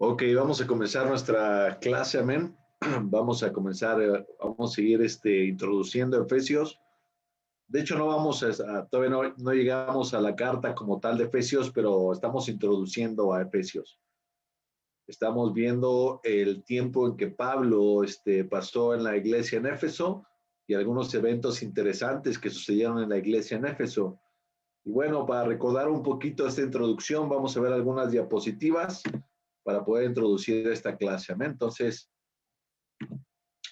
Ok, vamos a comenzar nuestra clase, amén. Vamos a comenzar, vamos a seguir introduciendo Efesios. De hecho, no vamos todavía no llegamos a la carta como tal de Efesios, pero estamos introduciendo a Efesios. Estamos viendo el tiempo en que Pablo pasó en la iglesia en Éfeso y algunos eventos interesantes que sucedieron en la iglesia en Éfeso. Y bueno, para recordar un poquito esta introducción, vamos a ver algunas diapositivas para poder introducir esta clase. Amén. Entonces,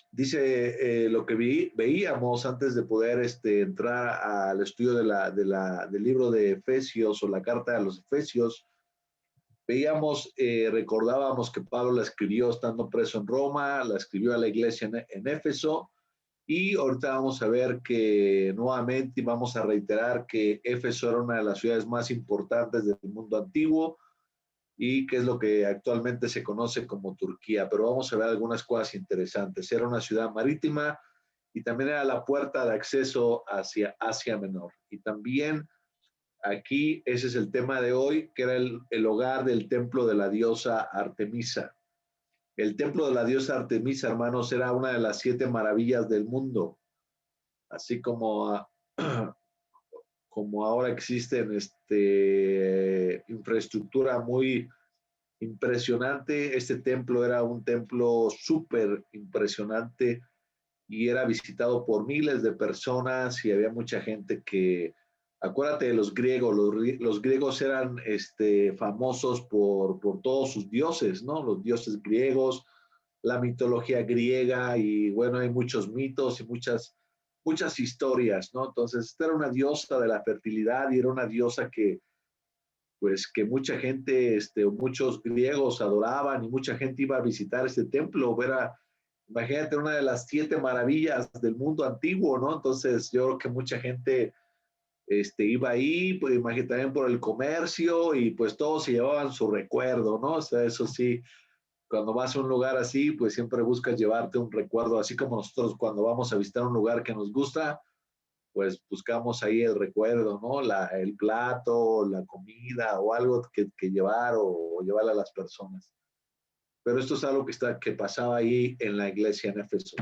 dice lo que veíamos antes de poder entrar al estudio del libro de Efesios o la carta de los Efesios. Veíamos, recordábamos que Pablo la escribió estando preso en Roma, la escribió a la iglesia en Éfeso, y ahorita vamos a ver que nuevamente vamos a reiterar que Éfeso era una de las ciudades más importantes del mundo antiguo, y que es lo que actualmente se conoce como Turquía. Pero vamos a ver algunas cosas interesantes. Era una ciudad marítima y también era la puerta de acceso hacia Asia Menor. Y también aquí, ese es el tema de hoy, que era el hogar del templo de la diosa Artemisa. El templo de la diosa Artemisa, hermanos, era una de las 7 maravillas del mundo. Así como como ahora existen infraestructura muy impresionante. Este templo era un templo súper impresionante y era visitado por miles de personas y había mucha gente que, acuérdate de los griegos, los griegos eran famosos por todos sus dioses, ¿no? Los dioses griegos, la mitología griega, y bueno, hay muchos mitos y muchas historias, ¿no? Entonces, esta era una diosa de la fertilidad y era una diosa que pues que mucha gente, muchos griegos adoraban y mucha gente iba a visitar este templo. Imagínate, una de las 7 maravillas del mundo antiguo, ¿no? Entonces yo creo que mucha gente iba ahí, pues imagínate, también por el comercio, y pues todos se llevaban su recuerdo, ¿no? O sea, eso sí, cuando vas a un lugar así, pues siempre buscas llevarte un recuerdo, así como nosotros cuando vamos a visitar un lugar que nos gusta, pues buscamos ahí el recuerdo, ¿no? El plato, la comida o algo que llevar o llevar a las personas. Pero esto es algo que pasaba ahí en la iglesia en Éfeso.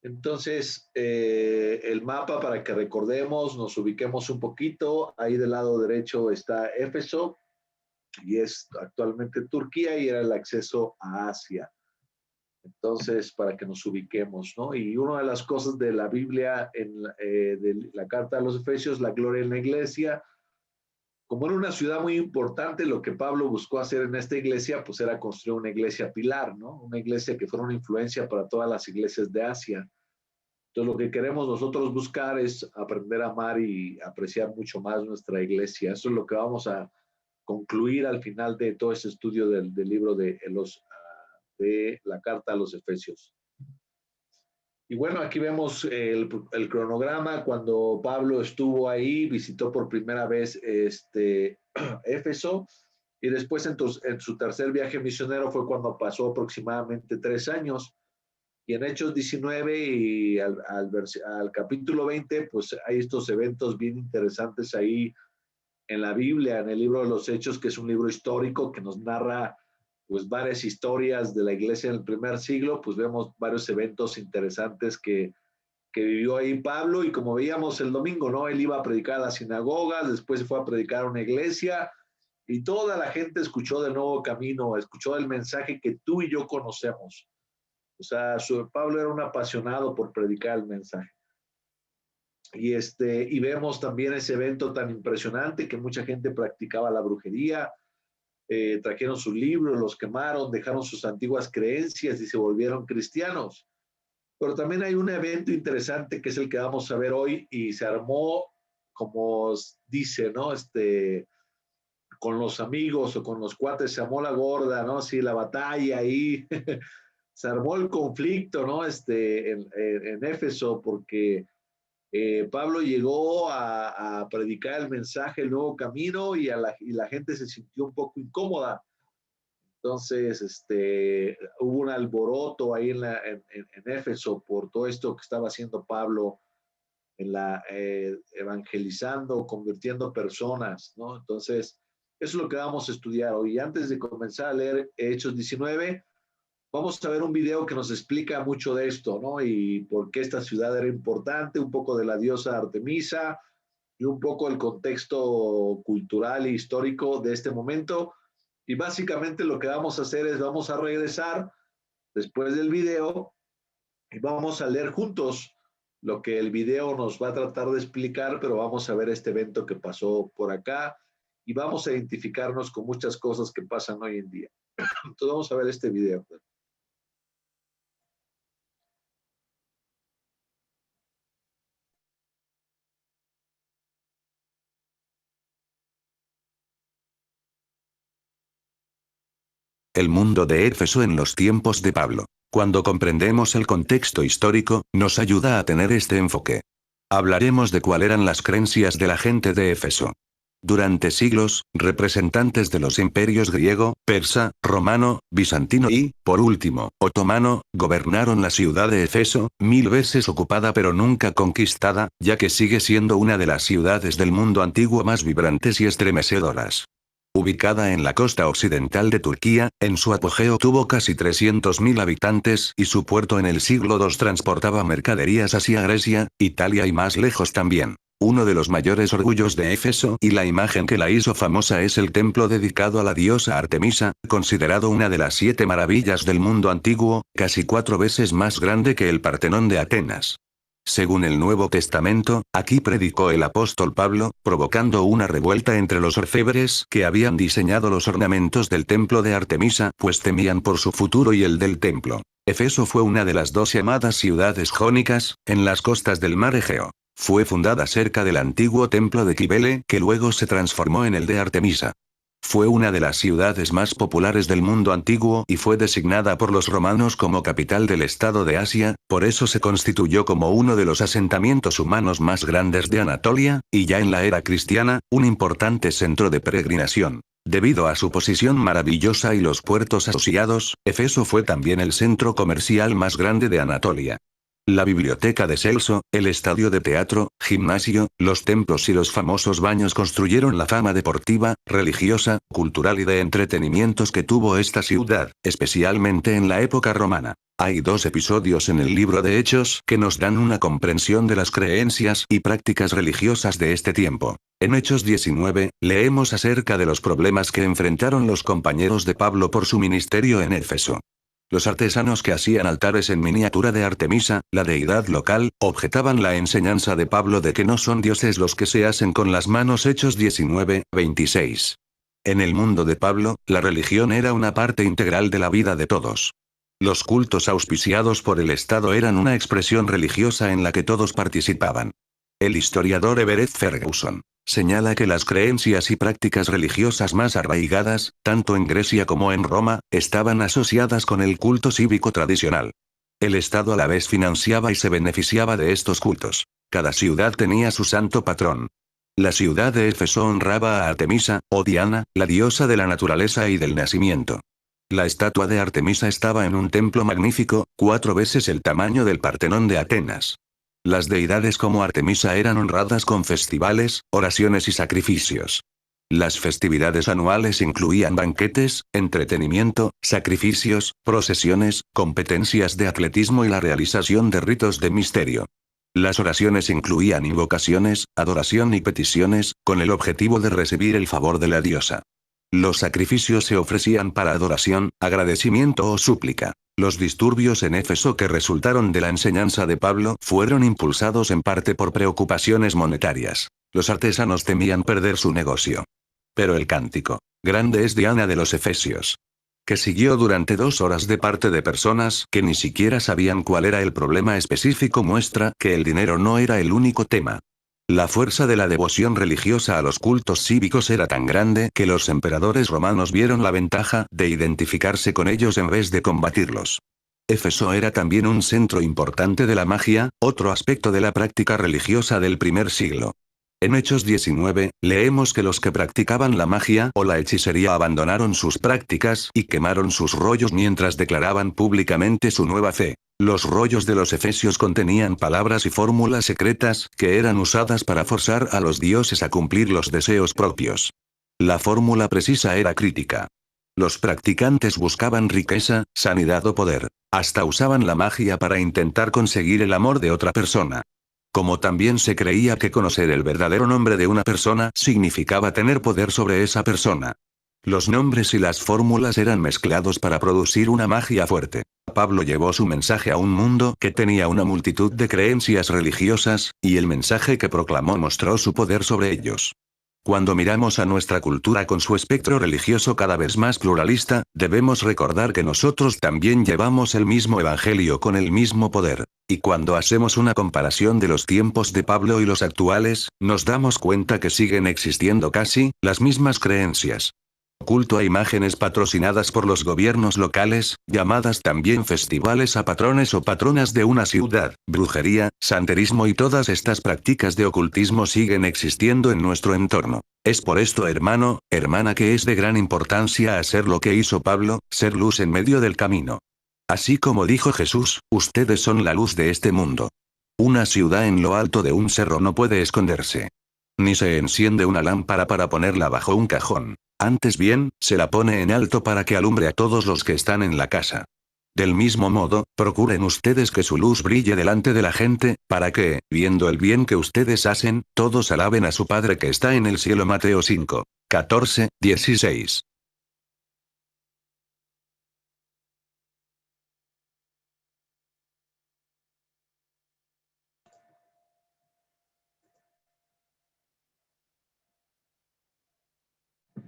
Entonces, el mapa, para que recordemos, nos ubiquemos un poquito. Ahí del lado derecho está Éfeso, y es actualmente Turquía, y era el acceso a Asia. Entonces, para que nos ubiquemos, ¿no? Y una de las cosas de la Biblia, de la carta a los Efesios, la gloria en la iglesia, como era una ciudad muy importante, lo que Pablo buscó hacer en esta iglesia, pues era construir una iglesia pilar, ¿no? Una iglesia que fuera una influencia para todas las iglesias de Asia. Entonces, lo que queremos nosotros buscar es aprender a amar y apreciar mucho más nuestra iglesia. Eso es lo que vamos a concluir al final de todo este estudio del libro de la carta a los Efesios. Y bueno, aquí vemos el cronograma. Cuando Pablo estuvo ahí, visitó por primera vez Éfeso, y después en su tercer viaje misionero fue cuando pasó aproximadamente 3 años. Y en Hechos 19 y al capítulo 20, pues hay estos eventos bien interesantes ahí en la Biblia, en el libro de los Hechos, que es un libro histórico que nos narra pues varias historias de la iglesia en el primer siglo. Pues vemos varios eventos interesantes que vivió ahí Pablo, y como veíamos el domingo, ¿no? Él iba a predicar a las sinagogas, después se fue a predicar a una iglesia, y toda la gente escuchó del nuevo camino, escuchó el mensaje que tú y yo conocemos. O sea, Pablo era un apasionado por predicar el mensaje. Y vemos también ese evento tan impresionante que mucha gente practicaba la brujería, trajeron sus libros, los quemaron, dejaron sus antiguas creencias y se volvieron cristianos. Pero también hay un evento interesante que es el que vamos a ver hoy, y se armó, como dice, ¿no? Con los amigos o con los cuates se armó la gorda, ¿no? Sí, la batalla ahí, se armó el conflicto, ¿no? En Éfeso, porque Pablo llegó a predicar el mensaje, el nuevo camino, y la gente se sintió un poco incómoda. Entonces, hubo un alboroto ahí en Éfeso por todo esto que estaba haciendo Pablo evangelizando, convirtiendo personas, ¿no? Entonces, Eso es lo que vamos a estudiar hoy. Antes de comenzar a leer Hechos 19, vamos a ver un video que nos explica mucho de esto, ¿no? Y por qué esta ciudad era importante, un poco de la diosa Artemisa y un poco el contexto cultural e histórico de este momento. Y básicamente lo que vamos a hacer es vamos a regresar después del video y vamos a leer juntos lo que el video nos va a tratar de explicar, pero vamos a ver este evento que pasó por acá y vamos a identificarnos con muchas cosas que pasan hoy en día. Entonces vamos a ver este video. El mundo de Éfeso en los tiempos de Pablo. Cuando comprendemos el contexto histórico, nos ayuda a tener este enfoque. Hablaremos de cuáles eran las creencias de la gente de Éfeso. Durante siglos, representantes de los imperios griego, persa, romano, bizantino y, por último, otomano, gobernaron la ciudad de Éfeso, 1000 veces ocupada pero nunca conquistada, ya que sigue siendo una de las ciudades del mundo antiguo más vibrantes y estremecedoras. Ubicada en la costa occidental de Turquía, en su apogeo tuvo casi 300.000 habitantes y su puerto en el siglo II transportaba mercaderías hacia Grecia, Italia y más lejos también. Uno de los mayores orgullos de Éfeso y la imagen que la hizo famosa es el templo dedicado a la diosa Artemisa, considerado una de las 7 maravillas del mundo antiguo, casi 4 veces más grande que el Partenón de Atenas. Según el Nuevo Testamento, aquí predicó el apóstol Pablo, provocando una revuelta entre los orfebres que habían diseñado los ornamentos del templo de Artemisa, pues temían por su futuro y el del templo. Éfeso fue una de las 2 llamadas ciudades jónicas, en las costas del mar Egeo. Fue fundada cerca del antiguo templo de Cibele, que luego se transformó en el de Artemisa. Fue una de las ciudades más populares del mundo antiguo y fue designada por los romanos como capital del estado de Asia, por eso se constituyó como uno de los asentamientos humanos más grandes de Anatolia, y ya en la era cristiana, un importante centro de peregrinación. Debido a su posición maravillosa y los puertos asociados, Éfeso fue también el centro comercial más grande de Anatolia. La biblioteca de Celso, el estadio de teatro, gimnasio, los templos y los famosos baños construyeron la fama deportiva, religiosa, cultural y de entretenimientos que tuvo esta ciudad, especialmente en la época romana. Hay 2 episodios en el libro de Hechos que nos dan una comprensión de las creencias y prácticas religiosas de este tiempo. En Hechos 19, leemos acerca de los problemas que enfrentaron los compañeros de Pablo por su ministerio en Éfeso. Los artesanos que hacían altares en miniatura de Artemisa, la deidad local, objetaban la enseñanza de Pablo de que no son dioses los que se hacen con las manos. Hechos 19, 26. En el mundo de Pablo, la religión era una parte integral de la vida de todos. Los cultos auspiciados por el Estado eran una expresión religiosa en la que todos participaban. El historiador Everett Ferguson señala que las creencias y prácticas religiosas más arraigadas, tanto en Grecia como en Roma, estaban asociadas con el culto cívico tradicional. El Estado a la vez financiaba y se beneficiaba de estos cultos. Cada ciudad tenía su santo patrón. La ciudad de Éfeso honraba a Artemisa, o Diana, la diosa de la naturaleza y del nacimiento. La estatua de Artemisa estaba en un templo magnífico, 4 veces el tamaño del Partenón de Atenas. Las deidades como Artemisa eran honradas con festivales, oraciones y sacrificios. Las festividades anuales incluían banquetes, entretenimiento, sacrificios, procesiones, competencias de atletismo y la realización de ritos de misterio. Las oraciones incluían invocaciones, adoración y peticiones, con el objetivo de recibir el favor de la diosa. Los sacrificios se ofrecían para adoración, agradecimiento o súplica. Los disturbios en Éfeso que resultaron de la enseñanza de Pablo fueron impulsados en parte por preocupaciones monetarias. Los artesanos temían perder su negocio. Pero el cántico, grande es Diana de los Efesios, que siguió durante 2 horas de parte de personas que ni siquiera sabían cuál era el problema específico, muestra que el dinero no era el único tema. La fuerza de la devoción religiosa a los cultos cívicos era tan grande que los emperadores romanos vieron la ventaja de identificarse con ellos en vez de combatirlos. Éfeso era también un centro importante de la magia, otro aspecto de la práctica religiosa del primer siglo. En Hechos 19, leemos que los que practicaban la magia o la hechicería abandonaron sus prácticas y quemaron sus rollos mientras declaraban públicamente su nueva fe. Los rollos de los efesios contenían palabras y fórmulas secretas que eran usadas para forzar a los dioses a cumplir los deseos propios. La fórmula precisa era crítica. Los practicantes buscaban riqueza, sanidad o poder. Hasta usaban la magia para intentar conseguir el amor de otra persona. Como también se creía que conocer el verdadero nombre de una persona significaba tener poder sobre esa persona. Los nombres y las fórmulas eran mezclados para producir una magia fuerte. Pablo llevó su mensaje a un mundo que tenía una multitud de creencias religiosas, y el mensaje que proclamó mostró su poder sobre ellos. Cuando miramos a nuestra cultura con su espectro religioso cada vez más pluralista, debemos recordar que nosotros también llevamos el mismo evangelio con el mismo poder. Y cuando hacemos una comparación de los tiempos de Pablo y los actuales, nos damos cuenta que siguen existiendo casi las mismas creencias. Culto a imágenes patrocinadas por los gobiernos locales, llamadas también festivales a patrones o patronas de una ciudad, brujería, santerismo y todas estas prácticas de ocultismo siguen existiendo en nuestro entorno. Es por esto, hermano, hermana, que es de gran importancia hacer lo que hizo Pablo, ser luz en medio del camino. Así como dijo Jesús, ustedes son la luz de este mundo. Una ciudad en lo alto de un cerro no puede esconderse. Ni se enciende una lámpara para ponerla bajo un cajón. Antes bien, se la pone en alto para que alumbre a todos los que están en la casa. Del mismo modo, procuren ustedes que su luz brille delante de la gente, para que, viendo el bien que ustedes hacen, todos alaben a su Padre que está en el cielo. Mateo 5, 14, 16.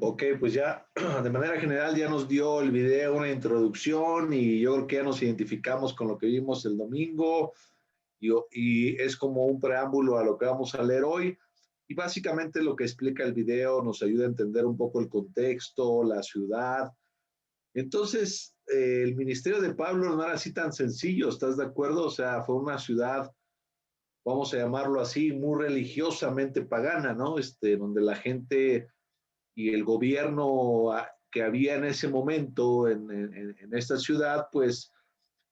Ok, pues ya de manera general ya nos dio el video una introducción y yo creo que ya nos identificamos con lo que vimos el domingo y es como un preámbulo a lo que vamos a leer hoy. Y básicamente lo que explica el video nos ayuda a entender un poco el contexto, la ciudad. Entonces, el ministerio de Pablo no era así tan sencillo, ¿estás de acuerdo? O sea, fue una ciudad, vamos a llamarlo así, muy religiosamente pagana, ¿no? Donde la gente y el gobierno que había en ese momento en esta ciudad, pues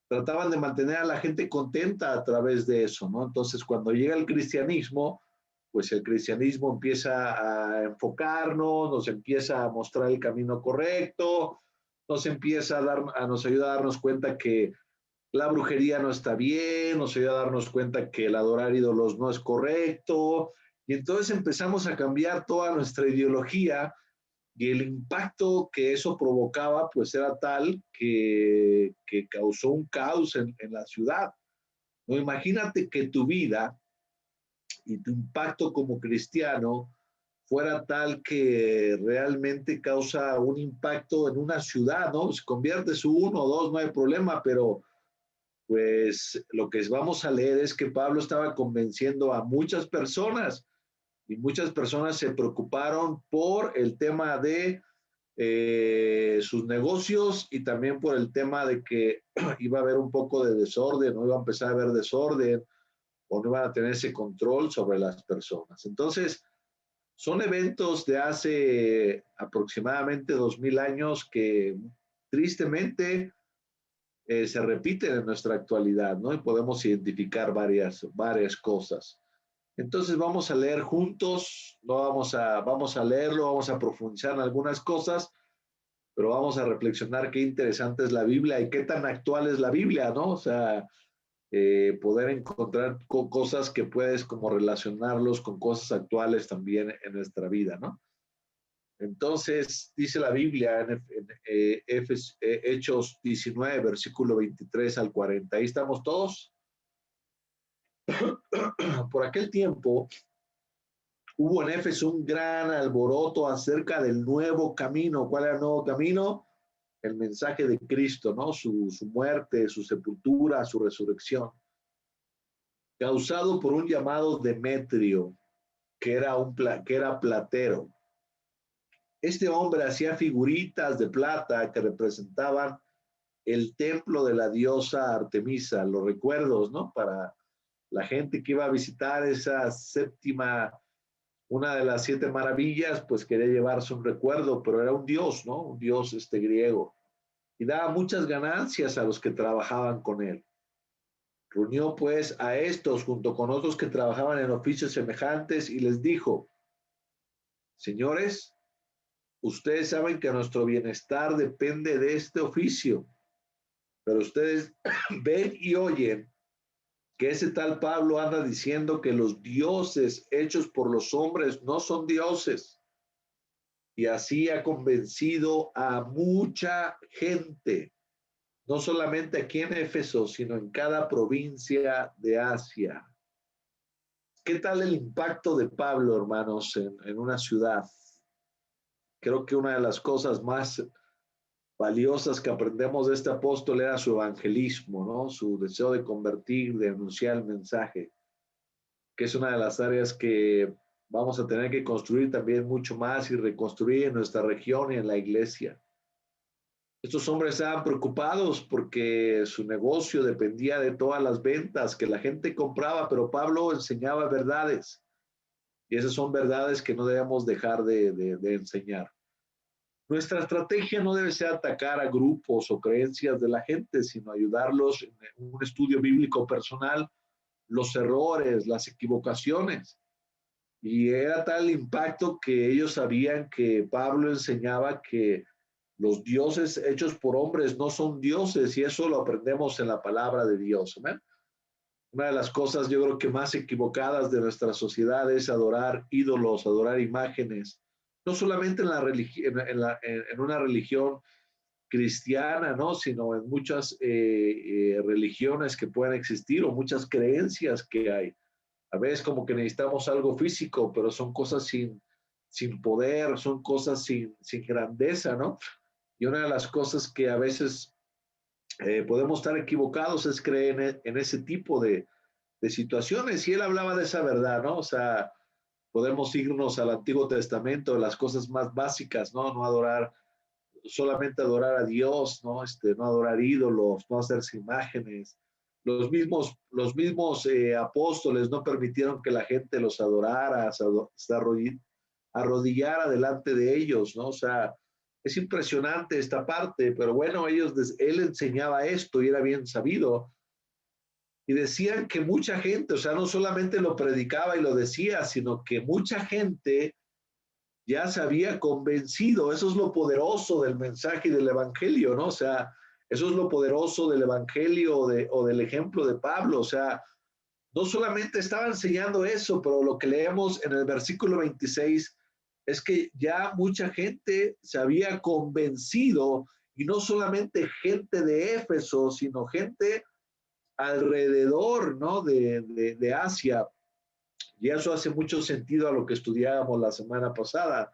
trataban de mantener a la gente contenta a través de eso, ¿no? Entonces, cuando llega el cristianismo, pues el cristianismo empieza a enfocarnos, nos empieza a mostrar el camino correcto, nos ayuda a darnos cuenta que la brujería no está bien, nos ayuda a darnos cuenta que el adorar ídolos no es correcto, y entonces empezamos a cambiar toda nuestra ideología y el impacto que eso provocaba pues era tal que causó un caos en la ciudad. No, imagínate que tu vida y tu impacto como cristiano fuera tal que realmente causa un impacto en una ciudad, ¿no? Si conviertes uno o dos, no hay problema, pero pues lo que vamos a leer es que Pablo estaba convenciendo a muchas personas y muchas personas se preocuparon por el tema de sus negocios y también por el tema de que iba a haber un poco de desorden, no iba a empezar a haber desorden o no iban a tener ese control sobre las personas. Entonces, son eventos de hace aproximadamente 2000 años que tristemente se repiten en nuestra actualidad, ¿no? Y podemos identificar varias cosas. Entonces vamos a leer juntos, no vamos a leerlo, vamos a profundizar en algunas cosas, pero vamos a reflexionar qué interesante es la Biblia y qué tan actual es la Biblia, ¿no? O sea, poder encontrar cosas que puedes como relacionarlos con cosas actuales también en nuestra vida, ¿no? Entonces, dice la Biblia Hechos 19, versículo 23 al 40. Ahí estamos todos. Por aquel tiempo hubo en Éfeso un gran alboroto acerca del nuevo camino. ¿Cuál era el nuevo camino? El mensaje de Cristo, ¿no? Su muerte, su sepultura, su resurrección, causado por un llamado Demetrio, que era platero. Este hombre hacía figuritas de plata que representaban el templo de la diosa Artemisa, los recuerdos, ¿no? Para la gente que iba a visitar esa una de las 7 maravillas, pues quería llevarse un recuerdo, pero era un dios, ¿no? Un dios griego. Y daba muchas ganancias a los que trabajaban con él. Reunió pues a estos junto con otros que trabajaban en oficios semejantes y les dijo, señores, ustedes saben que nuestro bienestar depende de este oficio, pero ustedes ven y oyen que ese tal Pablo anda diciendo que los dioses hechos por los hombres no son dioses. Y así ha convencido a mucha gente, no solamente aquí en Éfeso, sino en cada provincia de Asia. ¿Qué tal el impacto de Pablo, hermanos, en una ciudad? Creo que una de las cosas más valiosas que aprendemos de este apóstol era su evangelismo, ¿no? Su deseo de convertir, de anunciar el mensaje, que es una de las áreas que vamos a tener que construir también mucho más y reconstruir en nuestra región y en la iglesia. Estos hombres estaban preocupados porque su negocio dependía de todas las ventas que la gente compraba, pero Pablo enseñaba verdades y esas son verdades que no debemos dejar de enseñar. Nuestra estrategia no debe ser atacar a grupos o creencias de la gente, sino ayudarlos en un estudio bíblico personal, los errores, las equivocaciones. Y era tal el impacto que ellos sabían que Pablo enseñaba que los dioses hechos por hombres no son dioses y eso lo aprendemos en la palabra de Dios. ¿Amén? Una de las cosas yo creo que más equivocadas de nuestra sociedad es adorar ídolos, adorar imágenes, no solamente en, en una religión cristiana, ¿no? Sino en muchas religiones que puedan existir o muchas creencias que hay. A veces como que necesitamos algo físico, pero son cosas sin poder, son cosas sin grandeza, ¿no? Y una de las cosas que a veces podemos estar equivocados es creer en ese tipo de situaciones. Y él hablaba de esa verdad, ¿no? O sea, podemos irnos al Antiguo Testamento, las cosas más básicas, ¿no? No adorar, solamente adorar a Dios, ¿no? No adorar ídolos, no hacerse imágenes. Los mismos apóstoles no permitieron que la gente los adorara, se arrodillara delante de ellos, ¿no? O sea, es impresionante esta parte, pero bueno, él enseñaba esto y era bien sabido. Y decían que mucha gente, o sea, no solamente lo predicaba y lo decía, sino que mucha gente ya se había convencido. Eso es lo poderoso del mensaje y del evangelio, ¿no? O sea, eso es lo poderoso del evangelio o del ejemplo de Pablo. O sea, no solamente estaba enseñando eso, pero lo que leemos en el versículo 26 es que ya mucha gente se había convencido, y no solamente gente de Éfeso, sino gente alrededor, ¿no? de Asia. Y eso hace mucho sentido a lo que estudiábamos la semana pasada,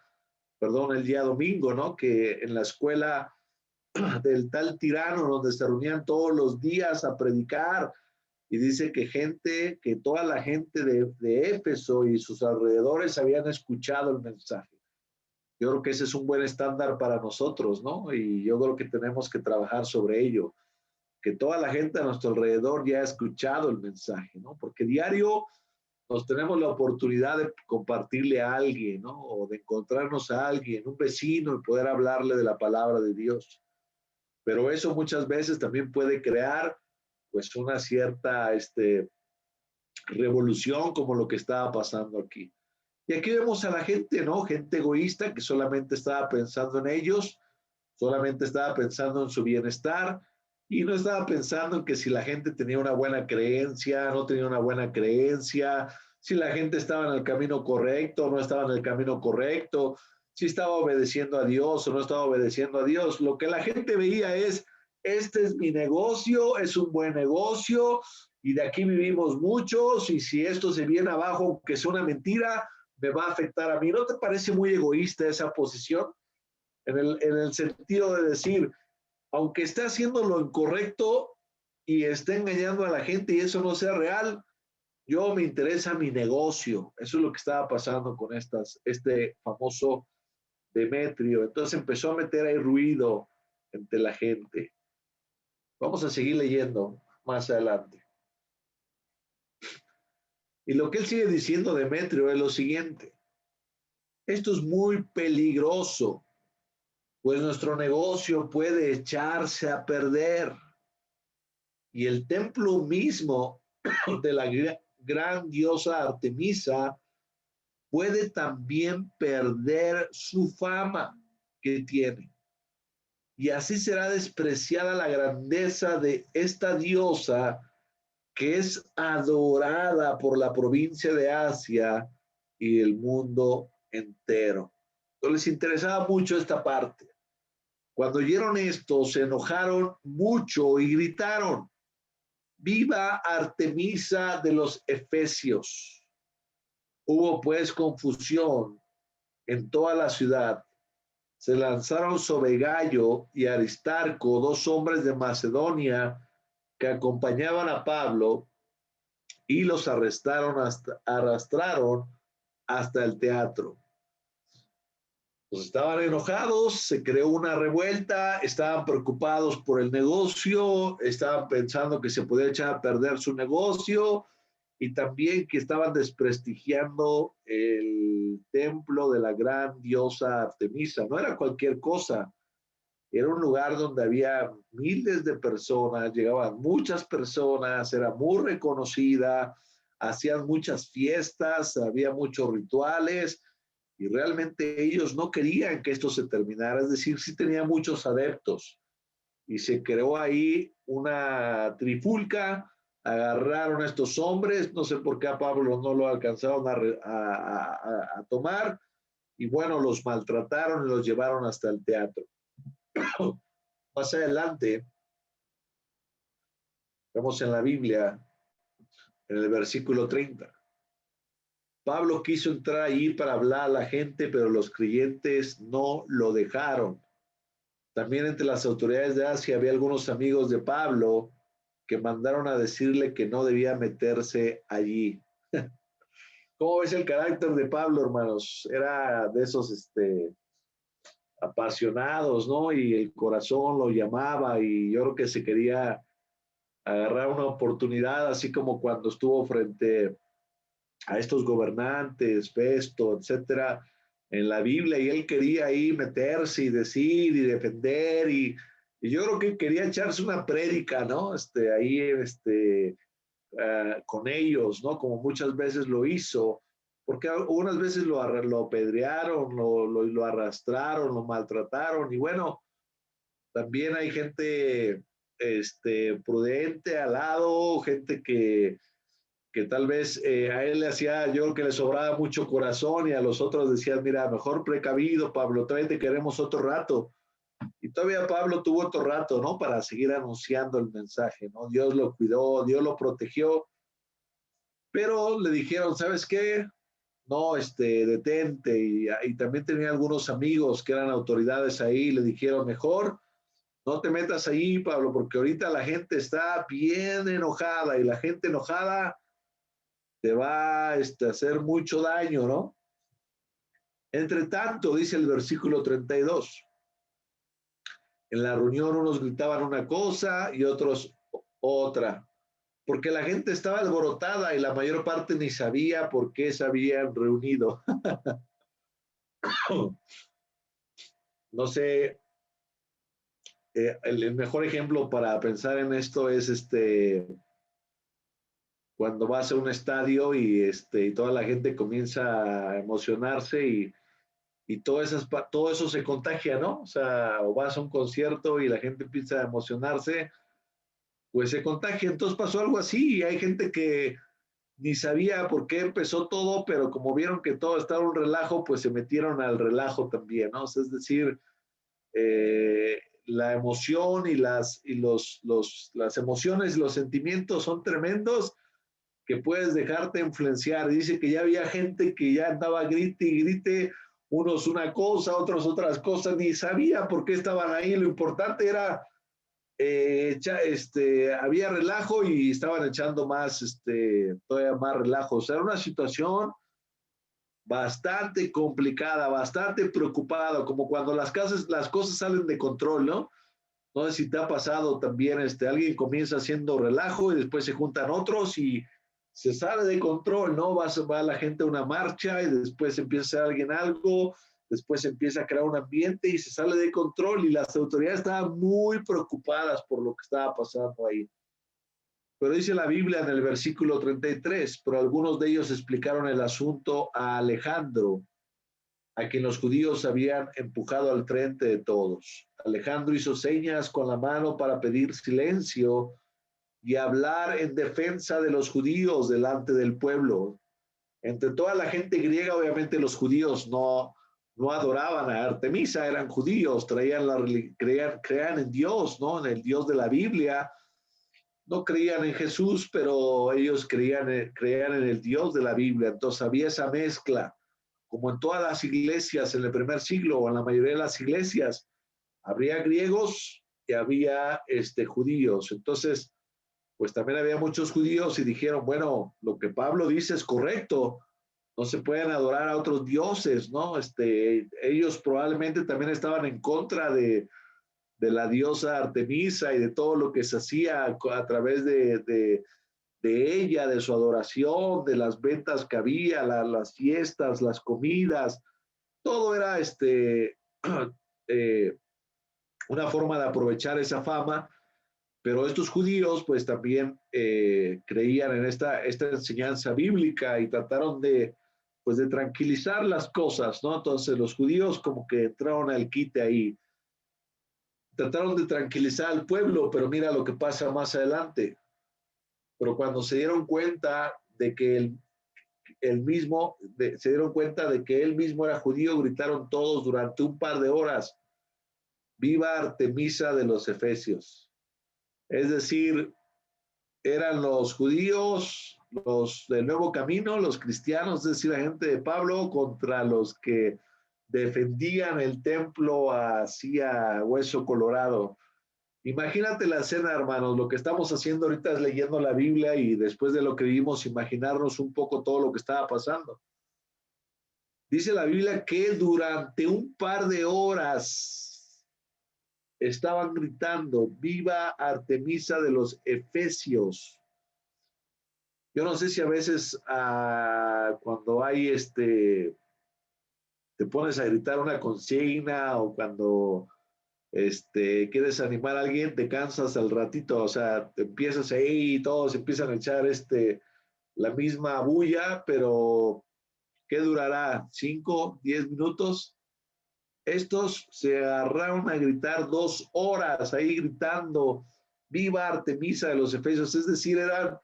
perdón, el día domingo, ¿no? Que en la escuela del tal tirano, donde se reunían todos los días a predicar, y dice que toda la gente de Éfeso y sus alrededores habían escuchado el mensaje. Yo creo que ese es un buen estándar para nosotros, ¿no? Y yo creo que tenemos que trabajar sobre ello, que toda la gente a nuestro alrededor ya ha escuchado el mensaje, ¿no? Porque diario nos tenemos la oportunidad de compartirle a alguien, ¿no? O de encontrarnos a alguien, un vecino, y poder hablarle de la palabra de Dios. Pero eso muchas veces también puede crear, pues, una cierta revolución como lo que estaba pasando aquí. Y aquí vemos a la gente, ¿no? Gente egoísta que solamente estaba pensando en ellos, solamente estaba pensando en su bienestar y no estaba pensando en que si la gente tenía una buena creencia, no tenía una buena creencia, si la gente estaba en el camino correcto, no estaba en el camino correcto, si estaba obedeciendo a Dios o no estaba obedeciendo a Dios. Lo que la gente veía es, este es mi negocio, es un buen negocio y de aquí vivimos muchos y si esto se viene abajo, aunque sea una mentira, me va a afectar a mí. ¿No te parece muy egoísta esa posición? En el sentido de decir, aunque esté haciendo lo incorrecto y esté engañando a la gente y eso no sea real, yo me interesa mi negocio. Eso es lo que estaba pasando con este famoso Demetrio. Entonces empezó a meter ahí ruido entre la gente. Vamos a seguir leyendo más adelante. Y lo que él sigue diciendo Demetrio es lo siguiente. Esto es muy peligroso, pues nuestro negocio puede echarse a perder. Y el templo mismo de la gran diosa Artemisa puede también perder su fama. que tiene. Y así será despreciada la grandeza de esta diosa que es adorada por la provincia de Asia y el mundo entero. Entonces les interesaba mucho esta parte. Cuando oyeron esto, se enojaron mucho y gritaron: ¡Viva Artemisa de los Efesios! Hubo pues confusión en toda la ciudad. Se lanzaron sobre Gallo y Aristarco, dos hombres de Macedonia que acompañaban a Pablo, y los arrastraron hasta el teatro. Pues estaban enojados, se creó una revuelta, estaban preocupados por el negocio, estaban pensando que se podía echar a perder su negocio y también que estaban desprestigiando el templo de la gran diosa Artemisa. No era cualquier cosa, era un lugar donde había miles de personas, llegaban muchas personas, era muy reconocida, hacían muchas fiestas, había muchos rituales y realmente ellos no querían que esto se terminara, es decir, sí tenía muchos adeptos y se creó ahí una trifulca, agarraron a estos hombres, no sé por qué a Pablo no lo alcanzaron a tomar y bueno, los maltrataron y los llevaron hasta el teatro. Más adelante, vemos en la Biblia, en el versículo 30, Pablo quiso entrar ahí para hablar a la gente, pero los creyentes no lo dejaron. También entre las autoridades de Asia había algunos amigos de Pablo que mandaron a decirle que no debía meterse allí. ¿Cómo ves el carácter de Pablo, hermanos? Era de esos apasionados, ¿no? Y el corazón lo llamaba y yo creo que se quería agarrar una oportunidad, así como cuando estuvo frente a estos gobernantes, Festo, etcétera, en la Biblia, y él quería ahí meterse y decir y defender, y yo creo que quería echarse una prédica, ¿no? Ahí, con ellos, ¿no? Como muchas veces lo hizo, porque unas veces lo apedrearon, lo arrastraron, lo maltrataron, y bueno, también hay gente prudente al lado, gente que tal vez a él le hacía, yo creo que le sobraba mucho corazón y a los otros decían, mira, mejor precavido, Pablo, todavía te queremos otro rato. Y todavía Pablo tuvo otro rato, ¿no? Para seguir anunciando el mensaje, ¿no? Dios lo cuidó, Dios lo protegió, pero le dijeron, ¿sabes qué? No, detente. Y también tenía algunos amigos que eran autoridades ahí, le dijeron, mejor no te metas ahí, Pablo, porque ahorita la gente está bien enojada y la gente enojada te va a hacer mucho daño, ¿no? Entre tanto, dice el versículo 32, en la reunión unos gritaban una cosa y otros otra, porque la gente estaba alborotada y la mayor parte ni sabía por qué se habían reunido. No sé, el mejor ejemplo para pensar en esto es cuando vas a un estadio y toda la gente comienza a emocionarse y todo eso se contagia, ¿no? O sea, o vas a un concierto y la gente empieza a emocionarse, pues se contagia. Entonces pasó algo así y hay gente que ni sabía por qué empezó todo, pero como vieron que todo estaba un relajo, pues se metieron al relajo también, ¿no? O sea, es decir, la emoción las emociones y los sentimientos son tremendos que puedes dejarte influenciar. Dice que ya había gente que ya andaba grite y grite, unos una cosa, otros otras cosas, ni sabía por qué estaban ahí. Lo importante era, había relajo y estaban echando más, todavía más relajo. O sea, era una situación bastante complicada, bastante preocupada, como cuando las cosas salen de control, ¿no? No sé si te ha pasado también, alguien comienza haciendo relajo y después se juntan otros y se sale de control, ¿no? Va la gente a una marcha y después empieza a hacer alguien algo, después empieza a crear un ambiente y se sale de control y las autoridades estaban muy preocupadas por lo que estaba pasando ahí. Pero dice la Biblia en el versículo 33, pero algunos de ellos explicaron el asunto a Alejandro a quien los judíos habían empujado al frente de todos. Alejandro hizo señas con la mano para pedir silencio y hablar en defensa de los judíos delante del pueblo. Entre toda la gente griega, obviamente los judíos no adoraban a Artemisa, eran judíos, creían en Dios, ¿no? En el Dios de la Biblia. No creían en Jesús, pero ellos creían en el Dios de la Biblia. Entonces había esa mezcla, como en todas las iglesias en el primer siglo, o en la mayoría de las iglesias, habría griegos y había judíos. Entonces, pues también había muchos judíos y dijeron, bueno, lo que Pablo dice es correcto, no se pueden adorar a otros dioses, ¿no? Ellos probablemente también estaban en contra de la diosa Artemisa y de todo lo que se hacía a través de ella, de su adoración, de las ventas que había, las fiestas, las comidas, todo era una forma de aprovechar esa fama, pero estos judíos pues también creían en esta enseñanza bíblica y trataron pues de tranquilizar las cosas, ¿no? Entonces los judíos como que entraron al quite ahí, trataron de tranquilizar al pueblo, pero mira lo que pasa más adelante. Pero cuando se dieron cuenta de que se dieron cuenta de que él mismo era judío, gritaron todos durante un par de horas, viva Artemisa de los Efesios. Es decir, eran los judíos, los del Nuevo Camino, los cristianos, es decir, la gente de Pablo, contra los que defendían el templo hacia Hueso Colorado. Imagínate la escena, hermanos. Lo que estamos haciendo ahorita es leyendo la Biblia y después de lo que vimos, imaginarnos un poco todo lo que estaba pasando. Dice la Biblia que durante un par de horas estaban gritando, viva Artemisa de los Efesios. Yo no sé si a veces cuando hay te pones a gritar una consigna o cuando quieres animar a alguien, te cansas al ratito, o sea, te empiezas ahí y todos empiezan a echar la misma bulla, pero ¿qué durará? ¿5, 10 minutos? Estos se agarraron a gritar 2 horas ahí gritando, viva Artemisa de los Efesios, es decir, eran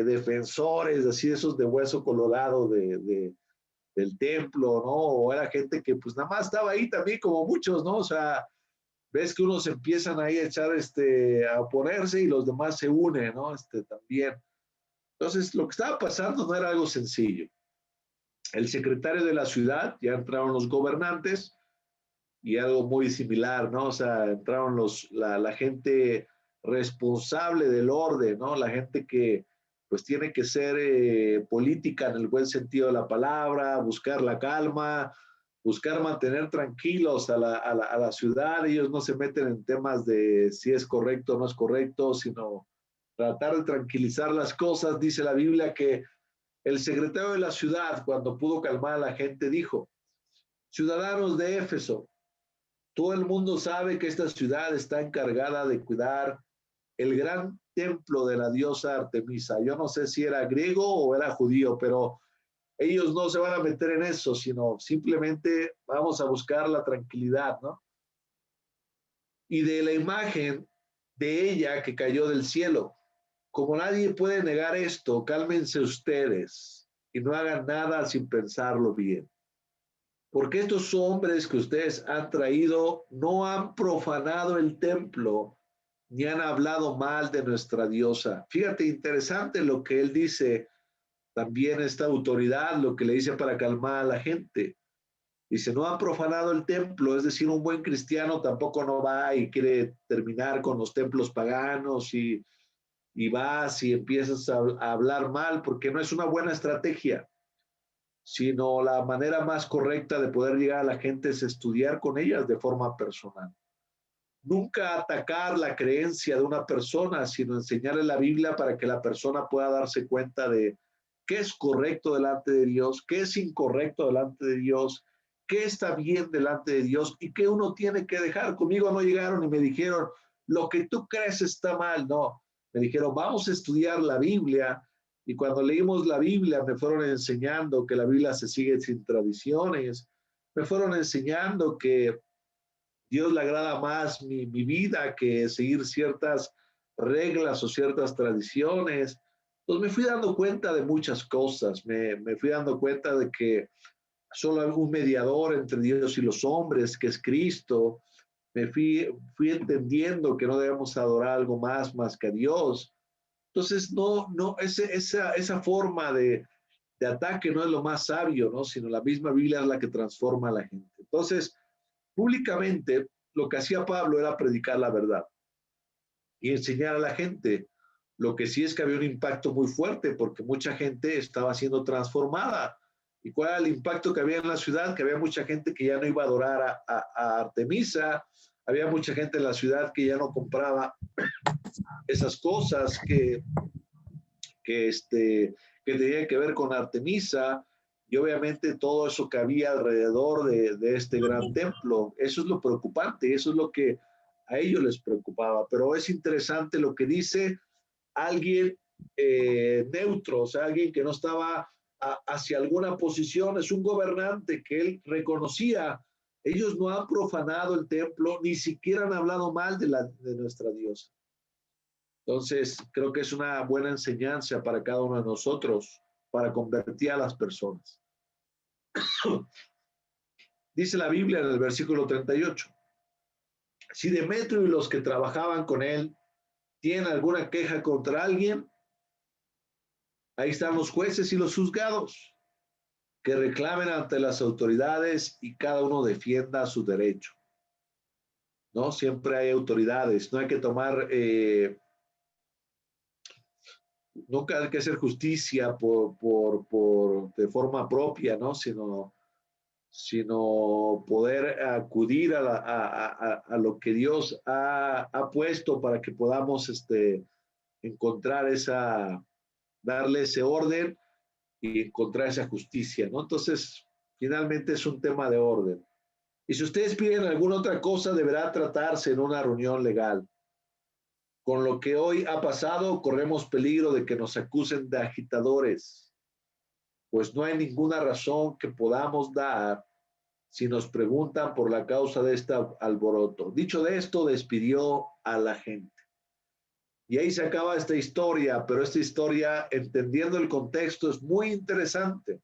defensores, así esos de hueso colorado del templo, ¿no? O era gente que pues nada más estaba ahí también como muchos, ¿no? O sea, ves que unos empiezan ahí a echar, a oponerse y los demás se unen, ¿no? También. Entonces, lo que estaba pasando no era algo sencillo. El secretario de la ciudad, ya entraron los gobernantes y algo muy similar, ¿no? O sea, entraron la gente responsable del orden, ¿no? La gente que pues tiene que ser política en el buen sentido de la palabra, buscar la calma, buscar mantener tranquilos a la ciudad. Ellos no se meten en temas de si es correcto o no es correcto, sino tratar de tranquilizar las cosas. Dice la Biblia que el secretario de la ciudad, cuando pudo calmar a la gente, dijo, ciudadanos de Éfeso, todo el mundo sabe que esta ciudad está encargada de cuidar el gran templo de la diosa Artemisa. Yo no sé si era griego o era judío, pero ellos no se van a meter en eso, sino simplemente vamos a buscar la tranquilidad, ¿no? Y de la imagen de ella que cayó del cielo. Como nadie puede negar esto, cálmense ustedes y no hagan nada sin pensarlo bien. Porque estos hombres que ustedes han traído no han profanado el templo ni han hablado mal de nuestra diosa. Fíjate, interesante lo que él dice, también esta autoridad, lo que le dice para calmar a la gente. Dice, no han profanado el templo, es decir, un buen cristiano tampoco no va y quiere terminar con los templos paganos y vas y empiezas a hablar mal, porque no es una buena estrategia, sino la manera más correcta de poder llegar a la gente es estudiar con ellas de forma personal. Nunca atacar la creencia de una persona, sino enseñarle la Biblia para que la persona pueda darse cuenta de qué es correcto delante de Dios, qué es incorrecto delante de Dios, qué está bien delante de Dios y qué uno tiene que dejar. Conmigo no llegaron y me dijeron, lo que tú crees está mal, no. Me dijeron, vamos a estudiar la Biblia Y cuando leímos la Biblia, me fueron enseñando que la Biblia se sigue sin tradiciones, me fueron enseñando que Dios le agrada más mi vida que seguir ciertas reglas o ciertas tradiciones. Entonces me fui dando cuenta de muchas cosas, me fui dando cuenta de que solo hay un mediador entre Dios y los hombres, que es Cristo. Fui entendiendo que no debemos adorar algo más que a Dios. Entonces, esa forma de ataque no es lo más sabio, ¿no? Sino la misma Biblia es la que transforma a la gente. Entonces, públicamente, lo que hacía Pablo era predicar la verdad y enseñar a la gente. Lo que sí es que había un impacto muy fuerte porque mucha gente estaba siendo transformada. ¿Y cuál era el impacto que había en la ciudad? Que había mucha gente que ya no iba a adorar a Artemisa, había mucha gente en la ciudad que ya no compraba esas cosas que tenían que ver con Artemisa y obviamente todo eso que había alrededor de este gran templo. Eso es lo preocupante, eso es lo que a ellos les preocupaba. Pero es interesante lo que dice alguien neutro, o sea, alguien que no estaba hacia alguna posición, es un gobernante que él reconocía. Ellos no han profanado el templo, ni siquiera han hablado mal de nuestra diosa. Entonces, creo que es una buena enseñanza para cada uno de nosotros, para convertir a las personas. Dice la Biblia en el versículo 38, si Demetrio y los que trabajaban con él tienen alguna queja contra alguien, ahí están los jueces y los juzgados, que reclamen ante las autoridades y cada uno defienda su derecho. ¿No? Siempre hay autoridades, no hay que tomar, nunca hay que hacer justicia de forma propia, ¿no? Sino poder acudir a lo que Dios ha puesto para que podamos encontrar darle ese orden y encontrar esa justicia, ¿no? Entonces, finalmente es un tema de orden. Y si ustedes piden alguna otra cosa, deberá tratarse en una reunión legal. Con lo que hoy ha pasado, corremos peligro de que nos acusen de agitadores, pues no hay ninguna razón que podamos dar si nos preguntan por la causa de este alboroto. Dicho de esto, despidió a la gente. Y ahí se acaba esta historia, pero esta historia, entendiendo el contexto, es muy interesante.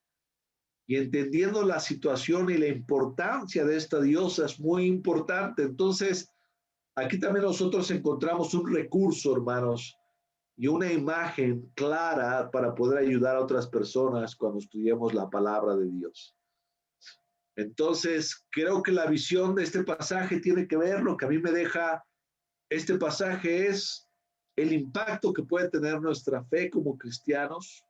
Y entendiendo la situación y la importancia de esta diosa es muy importante. Entonces, aquí también nosotros encontramos un recurso, hermanos, y una imagen clara para poder ayudar a otras personas cuando estudiemos la palabra de Dios. Entonces, creo que la visión de este pasaje tiene que ver, lo que a mí me deja este pasaje es el impacto que puede tener nuestra fe como cristianos,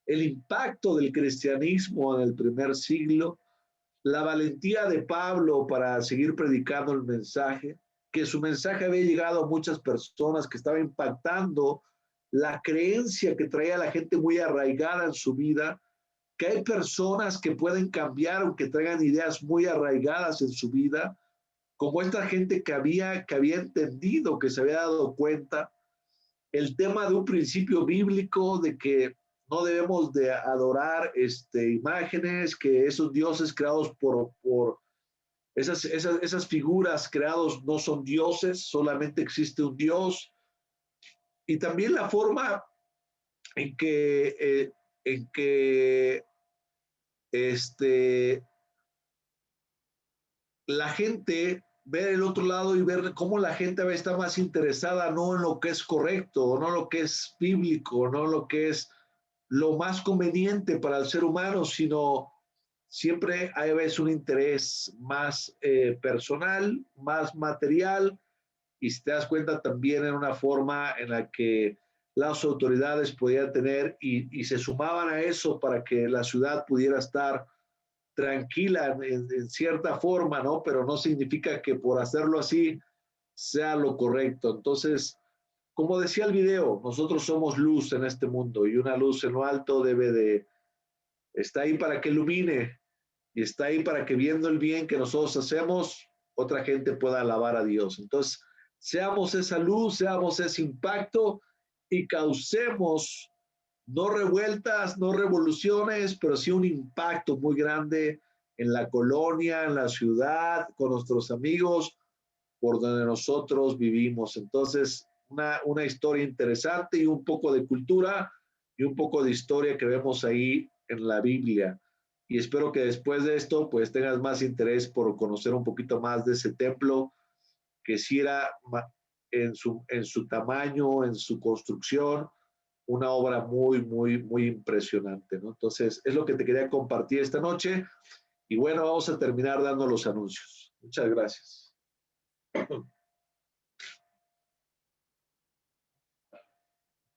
el impacto del cristianismo en el primer siglo, la valentía de Pablo para seguir predicando el mensaje, que su mensaje había llegado a muchas personas, que estaba impactando la creencia que traía la gente muy arraigada en su vida, que hay personas que pueden cambiar o que traigan ideas muy arraigadas en su vida, como esta gente que había entendido, que se había dado cuenta, el tema de un principio bíblico de que no debemos de adorar imágenes, que esos dioses creados por esas figuras creados no son dioses, solamente existe un Dios. Y también la forma en que la gente ver el otro lado y ver cómo la gente está más interesada no en lo que es correcto, no en lo que es bíblico, no en lo que es lo más conveniente para el ser humano, sino siempre hay a veces un interés más personal, más material, y si te das cuenta también en una forma en la que las autoridades podían tener y se sumaban a eso para que la ciudad pudiera estar tranquila en cierta forma, ¿no? Pero no significa que por hacerlo así sea lo correcto. Entonces, como decía el video, nosotros somos luz en este mundo y una luz en lo alto está ahí para que ilumine y está ahí para que viendo el bien que nosotros hacemos, otra gente pueda alabar a Dios. Entonces, seamos esa luz, seamos ese impacto y causemos no revueltas, no revoluciones, pero sí un impacto muy grande en la colonia, en la ciudad, con nuestros amigos, por donde nosotros vivimos. Entonces, una historia interesante y un poco de cultura y un poco de historia que vemos ahí en la Biblia. Y espero que después de esto, pues tengas más interés por conocer un poquito más de ese templo, que sí era en su tamaño, en su construcción, una obra muy, muy, muy impresionante, ¿no? Entonces, es lo que te quería compartir esta noche. Y bueno, vamos a terminar dando los anuncios. Muchas gracias.